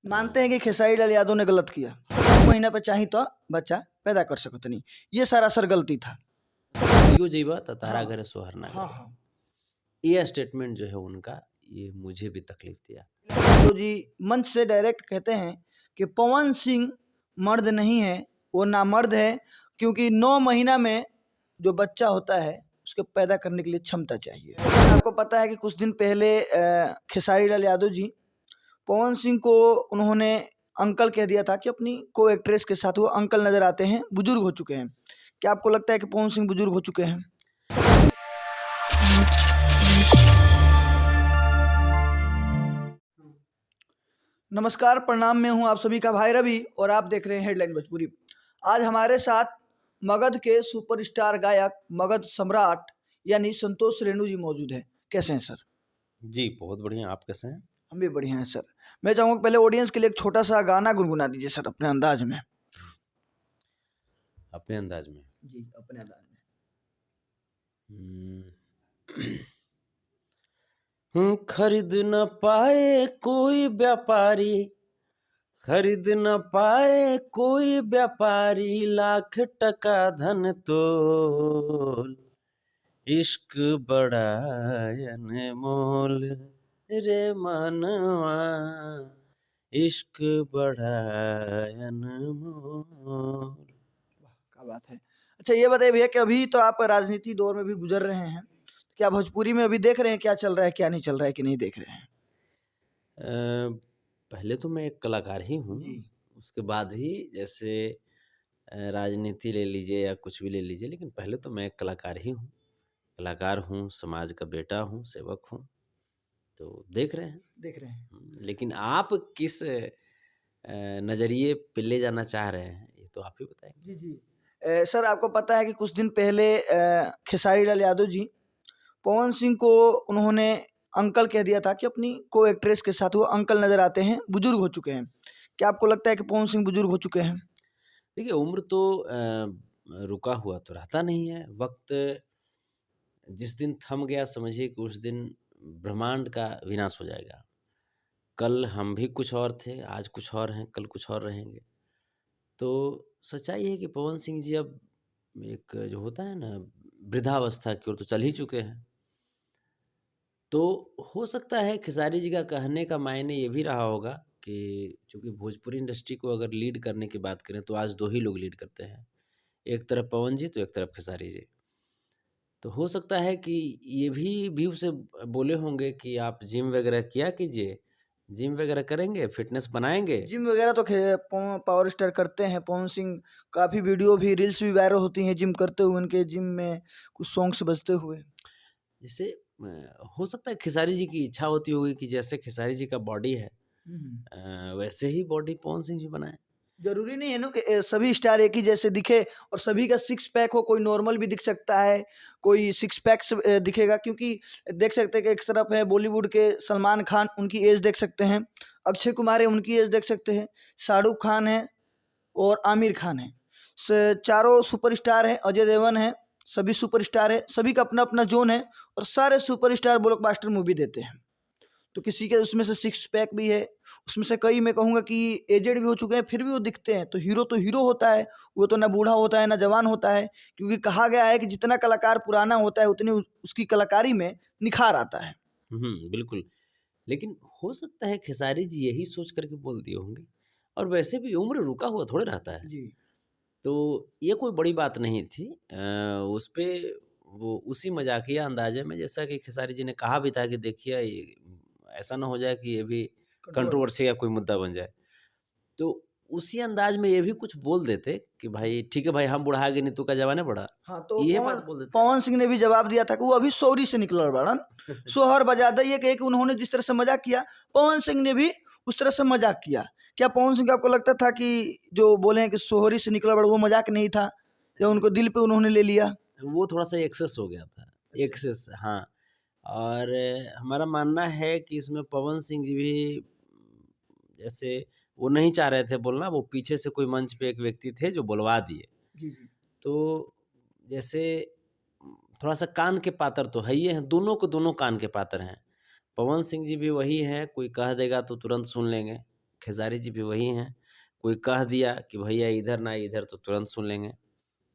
मानते हैं कि खेसारी लाल यादव ने गलत किया, 2 महीना पे चाही तो बच्चा पैदा कर सकत नहीं, ये सरासर गलती था। यो जीवा त तारा हाँ, घरे सोहर ना हाँ गवा। हाँ ये स्टेटमेंट जो है उनका, ये मुझे भी तकलीफ दिया। यादव जी मंच से डायरेक्ट कहते हैं कि पवन सिंह मर्द नहीं है, वो नामर्द है, क्योंकि 9 महीना में जो बच्चा होता है उसको पैदा करने के लिए क्षमता चाहिए। आपको पता है कि कुछ दिन पहले खेसारी लाल यादव जी पवन सिंह को उन्होंने अंकल कह दिया था कि अपनी को एक्ट्रेस के साथ वो अंकल नजर आते हैं, बुजुर्ग हो चुके हैं। क्या आपको लगता है कि पवन सिंह बुजुर्ग हो चुके हैं? नमस्कार, प्रणाम, मैं हूं आप सभी का भाई रवि और आप देख रहे हैं हेडलाइन भोजपुरी। आज हमारे साथ मगध के सुपरस्टार गायक मगध सम्राट यानी संतोष रेणु जी मौजूद हैं। कैसे हैं सर? जी बहुत बढ़िया, आप कैसे हैं? हम भी बढ़िया हैं सर। मैं चाहूँगा पहले ऑडियंस के लिए एक छोटा सा गाना गुनगुना दीजिए सर, अपने अंदाज में। अपने अंदाज में। जी, अपने अंदाज में। खरीद न पाए कोई व्यापारी, खरीद न पाए कोई व्यापारी, लाख टका धन तोल, इश्क बड़ा अनमोल रे मनवा, इश्क बड़ा अनमोल। क्या बात है। अच्छा ये बताइए भैया कि अभी तो आप राजनीति दौर में भी गुजर रहे हैं, क्या भोजपुरी में अभी देख रहे हैं क्या चल रहा है, क्या नहीं चल रहा है, कि नहीं देख रहे हैं? पहले तो मैं एक कलाकार ही हूँ, जी। उसके बाद ही जैसे राजनीति ले लीजिए या कुछ भी ले लीजिए, लेकिन पहले तो मैं एक कलाकार ही हूँ। कलाकार हूँ, समाज का बेटा हूँ, सेवक हूँ, तो देख रहे हैं। लेकिन आप किस नज़रिए पे ले जाना चाह रहे हैं, ये तो आप ही बताएंगे। जी जी। सर आपको पता है कि कुछ दिन पहले खेसारी लाल यादव जी पवन सिंह को उन्होंने अंकल कह दिया था कि अपनी को एक्ट्रेस के साथ वो अंकल नजर आते हैं, बुजुर्ग हो चुके हैं। क्या आपको लगता है कि पवन सिंह बुजुर्ग हो चुके हैं? देखिए उम्र तो रुका हुआ तो रहता नहीं है। वक्त जिस दिन थम गया समझिए कि उस दिन ब्रह्मांड का विनाश हो जाएगा। कल हम भी कुछ और थे, आज कुछ और हैं, कल कुछ और रहेंगे। तो सच्चाई है कि पवन सिंह जी अब एक जो होता है ना वृद्धावस्था की ओर तो चल ही चुके हैं। तो हो सकता है खेसारी जी का कहने का मायने ये भी रहा होगा कि चूँकि भोजपुरी इंडस्ट्री को अगर लीड करने की बात करें तो आज 2 ही लोग लीड करते हैं। एक तरफ पवन जी तो एक तरफ खेसारी जी। तो हो सकता है कि ये भी व्यू से बोले होंगे कि आप जिम वगैरह किया कीजिए, जिम वगैरह करेंगे, फ़िटनेस बनाएँगे। जिम वगैरह तो पावर स्टार करते हैं पवन सिंह, काफ़ी वीडियो भी रील्स भी वायरल होती हैं जिम करते हुए, उनके जिम में कुछ सॉन्ग्स बजते हुए। जैसे हो सकता है खेसारी जी की इच्छा होती होगी कि जैसे खेसारी जी का बॉडी है वैसे ही बॉडी पवन सिंह जी बनाएँ। जरूरी नहीं है ना कि सभी स्टार एक ही जैसे दिखे और सभी का सिक्स पैक हो, कोई नॉर्मल भी दिख सकता है, कोई सिक्स पैक दिखेगा, क्योंकि देख सकते हैं कि एक तरफ है बॉलीवुड के सलमान खान, उनकी एज देख सकते हैं, अक्षय कुमार है उनकी एज देख सकते हैं, शाहरुख खान है और आमिर खान है। चारों सुपरस्टार हैं, अजय देवगन है, सभी सुपरस्टार है, सभी का अपना अपना जोन है और सारे सुपरस्टार ब्लॉकबस्टर मूवी देते हैं। तो किसी के उसमें से सिक्स पैक भी है, उसमें से कई मैं कहूँगा कि एजेड भी हो चुके हैं, फिर भी वो दिखते हैं। तो हीरो होता है, वो तो ना बूढ़ा होता है ना जवान होता है, क्योंकि कहा गया है कि जितना कलाकार पुराना होता है उतनी उसकी कलाकारी में निखार आता है। बिल्कुल। लेकिन हो सकता है खेसारी जी यही सोच कर के बोल दिए होंगे और वैसे भी उम्र रुका हुआ थोड़े रहता है। जी तो ये कोई बड़ी बात नहीं थी। उस पे वो उसी मज़ाकिया अंदाज़े में जैसा कि खेसारी जी ने कहा भी था कि देखिए ये ऐसा ना हो जाए कि ये भी कंट्रोवर्सी का कोई मुद्दा बन जाए। तो उसी अंदाज में ये भी कुछ बोल देते कि भाई ठीक है भाई हम बुढ़ा गए नहीं तू का जवाने बड़ा। हाँ, तो ये पवन बात बोल देते। पवन सिंह ने भी जवाब दिया था कि वो अभी सौरी से निकल बड़न, सोहर बजा दे, ये कहे कि उन्होंने जिस तरह से मजाक किया पवन सिंह ने भी उस तरह से मजाक किया। क्या पवन सिंह को आपको लगता था कि जो बोले हैं कि सोहरी से निकला बड़ा वो मजाक नहीं था, या उनको दिल पे उन्होंने ले लिया? वो थोड़ा सा एक्सेस हो गया था, एक्सेस हाँ। और हमारा मानना है कि इसमें पवन सिंह जी भी जैसे वो नहीं चाह रहे थे बोलना, वो पीछे से कोई मंच पे एक व्यक्ति थे जो बुलवा दिए। जी जी। तो जैसे थोड़ा सा कान के पातर तो है ही हैं, दोनों को दोनों कान के पातर हैं। पवन सिंह जी भी वही हैं, कोई कह देगा तो तुरंत सुन लेंगे। खेसारी जी भी वही हैं, कोई कह दिया कि भैया इधर ना इधर तो तुरंत सुन लेंगे।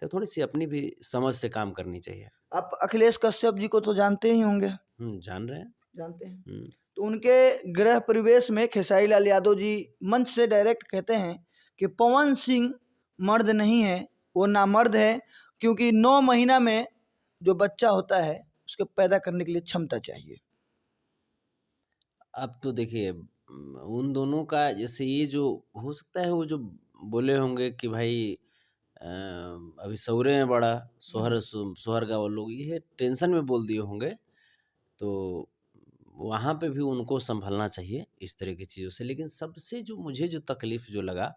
तो थोड़ी-सी अपनी भी समझ से काम करनी चाहिए। आप अखिलेश कश्यप जी को तो जानते ही होंगे? जान रहे हैं। जानते हैं। हुँ। तो उनके गृह परिवेश में खेसारी लाल यादव जी मंच से डायरेक्ट कहते हैं कि पवन सिंह मर्द नहीं है, वो नामर्द है, क्योंकि 9 महीना में जो बच्चा होता है उसको पैदा करने के लिए क्षमता चाहिए। अब तो देखिए उन दोनों का जैसे ये जो हो सकता है वो जो बोले होंगे कि भाई अभी सौरे में बड़ा सोहर का वो लोग ये टेंशन में बोल दिए होंगे। तो वहाँ पे भी उनको सँभलना चाहिए इस तरह की चीज़ों से। लेकिन सबसे जो मुझे जो तकलीफ़ जो लगा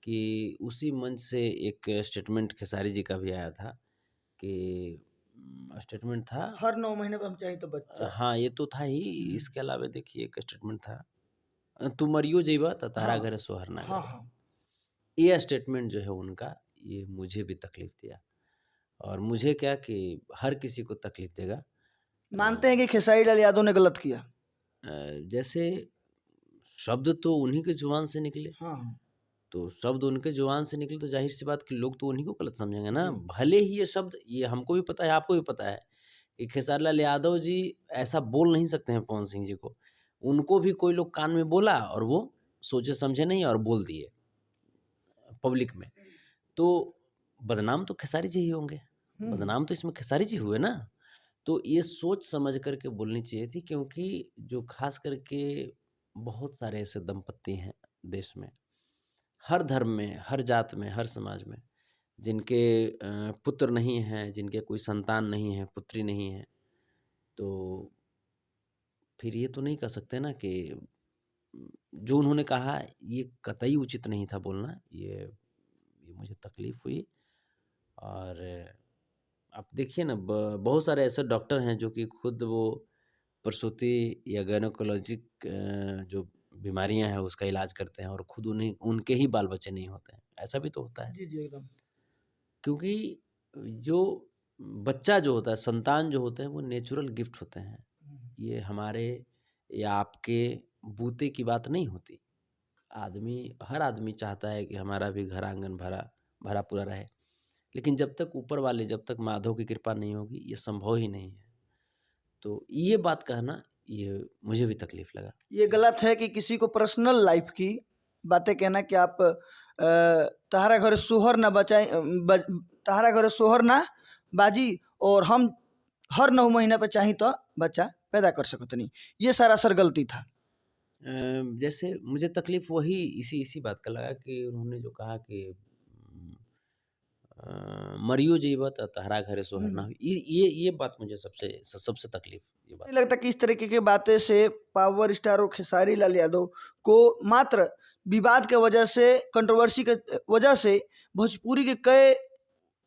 कि उसी मंच से एक स्टेटमेंट खेसारी जी का भी आया था कि स्टेटमेंट था हर 9 महीने पे हम चाहिए तो बच्चा। हाँ, ये तो था ही। इसके अलावा देखिए एक स्टेटमेंट था तू मरियो जइबा त तारा हाँ, घरे सोहर ना हाँ, गइबा। हाँ। ये स्टेटमेंट जो है उनका, ये मुझे भी तकलीफ़ दिया और मुझे क्या कि हर किसी को तकलीफ़ देगा। मानते हैं कि खेसारी लाल यादव ने गलत किया? जैसे शब्द तो उन्हीं के ज़ुबान से निकले, हाँ, हाँ। तो शब्द उनके ज़ुबान से निकले तो ज़ाहिर-सी बात कि लोग तो उन्हीं को गलत समझेंगे ना। जी। भले ही ये शब्द ये हमको भी पता है, आपको भी पता है कि खेसारी लाल यादव जी ऐसा बोल नहीं सकते हैं पवन सिंह जी को। उनको भी कोई लोग कान में बोला और वो सोचे-समझे नहीं और बोल दिए पब्लिक में। तो बदनाम तो खेसारी जी ही होंगे, हुँ। बदनाम तो इसमें खेसारी जी हुए ना। तो ये सोच समझ कर के बोलनी चाहिए थी क्योंकि जो ख़ास करके बहुत सारे ऐसे दंपत्ति हैं देश में, हर धर्म में, हर जात में, हर समाज में, जिनके पुत्र नहीं हैं, जिनके कोई संतान नहीं है, पुत्री नहीं है, तो फिर ये तो नहीं कह सकते ना कि जो उन्होंने कहा ये कतई उचित नहीं था बोलना। ये मुझे तकलीफ़ हुई और आप देखिए ना बहुत सारे ऐसे डॉक्टर हैं जो कि खुद वो प्रसूति या गायनोकोलॉजिक जो बीमारियां हैं उसका इलाज करते हैं और खुद उन्हें उनके ही बाल बच्चे नहीं होते हैं। ऐसा भी तो होता है जी, जी, एकदम। क्योंकि जो बच्चा जो होता है संतान जो होते हैं वो नेचुरल गिफ्ट होते हैं। ये हमारे या आपके बूते की बात नहीं होती। आदमी हर आदमी चाहता है कि हमारा भी घर आंगन भरा भरा पूरा रहे, लेकिन जब तक ऊपर वाले जब तक माधव की कृपा नहीं होगी ये संभव ही नहीं है। तो ये बात कहना ये मुझे भी तकलीफ लगा। ये गलत है कि किसी को पर्सनल लाइफ की बातें कहना कि आप तहारा घर सोहर ना बचाई तहारा घर सोहर ना बाजी और हम हर 9 महीना पे चाही तो बच्चा पैदा कर सकत नहीं। ये सरासर गलती था। जैसे मुझे तकलीफ वही इसी इसी बात का लगा कि उन्होंने जो कहा कि मरियो जइबा त तहरा घरे सोहर ना हुँ। होई। ये बात मुझे सबसे तकलीफ ये बात नहीं लगता कि इस तरीके की बातें से पावर स्टार और खेसारी लाल यादव को मात्र विवाद के वजह से कंट्रोवर्सी के वजह से भोजपुरी के कई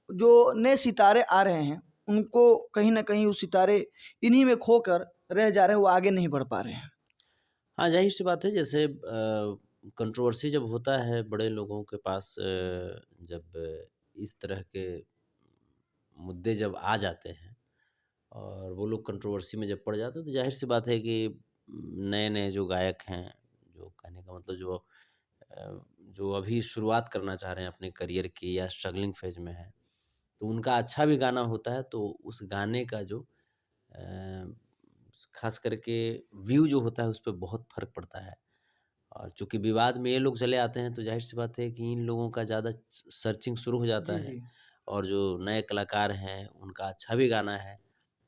जो नए सितारे आ रहे हैं उनको कहीं ना कहीं वो सितारे इन्हीं में खोकर रह जा रहे हैं, वो आगे नहीं बढ़ पा रहे हैं। हाँ, ज़ाहिर-सी बात है जैसे कंट्रोवर्सी जब होता है बड़े लोगों के पास जब इस तरह के मुद्दे जब आ जाते हैं और वो लोग कंट्रोवर्सी में जब पड़ जाते हैं तो ज़ाहिर-सी बात है कि नए-नए जो गायक हैं, जो कहने का मतलब जो अभी शुरुआत करना चाह रहे हैं अपने करियर की या स्ट्रगलिंग फेज़ में हैं, तो उनका अच्छा भी गाना होता है तो उस गाने का जो अ, ख़ास करके व्यू जो होता है उस पे बहुत फ़र्क पड़ता है। और चूँकि विवाद में ये लोग चले आते हैं तो ज़ाहिर-सी बात है कि इन लोगों का ज़्यादा सर्चिंग शुरू हो जाता जी, है जी। और जो नए कलाकार हैं उनका अच्छा भी गाना है,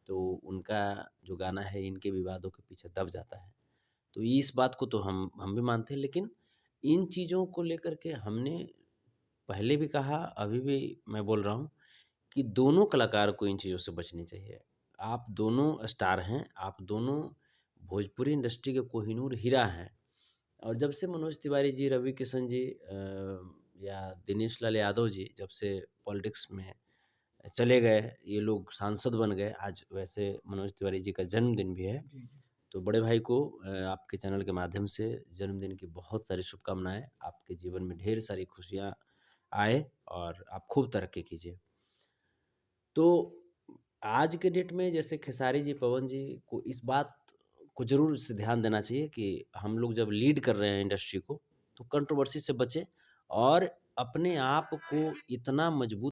तो उनका जो गाना है इनके विवादों के पीछे दब जाता है। तो इस बात को तो हम भी मानते हैं लेकिन इन चीज़ों को लेकर के हमने पहले भी कहा, अभी भी मैं बोल रहा हूँ कि दोनों कलाकार को इन चीज़ों से बचनी चाहिए। आप दोनों स्टार हैं, आप दोनों भोजपुरी इंडस्ट्री के कोहिनूर हीरा हैं और जब से मनोज तिवारी जी, रवि किशन जी या दिनेश लाल यादव जी जब से पॉलिटिक्स में चले गए, ये लोग सांसद बन गए, आज वैसे मनोज तिवारी जी का जन्मदिन भी है। जी, जी। तो बड़े भाई को आपके चैनल के माध्यम से जन्मदिन की बहुत सारी शुभकामनाएँ। आपके जीवन में ढेर सारी खुशियाँ आए और आप खूब तरक्की कीजिए। तो आज के डेट में जैसे खेसारी जी, पवन जी को इस बात को ज़रूर से ध्यान देना चाहिए कि हम लोग जब लीड कर रहे हैं इंडस्ट्री को, तो कंट्रोवर्सी से बचें और अपने आप को इतना मजबूत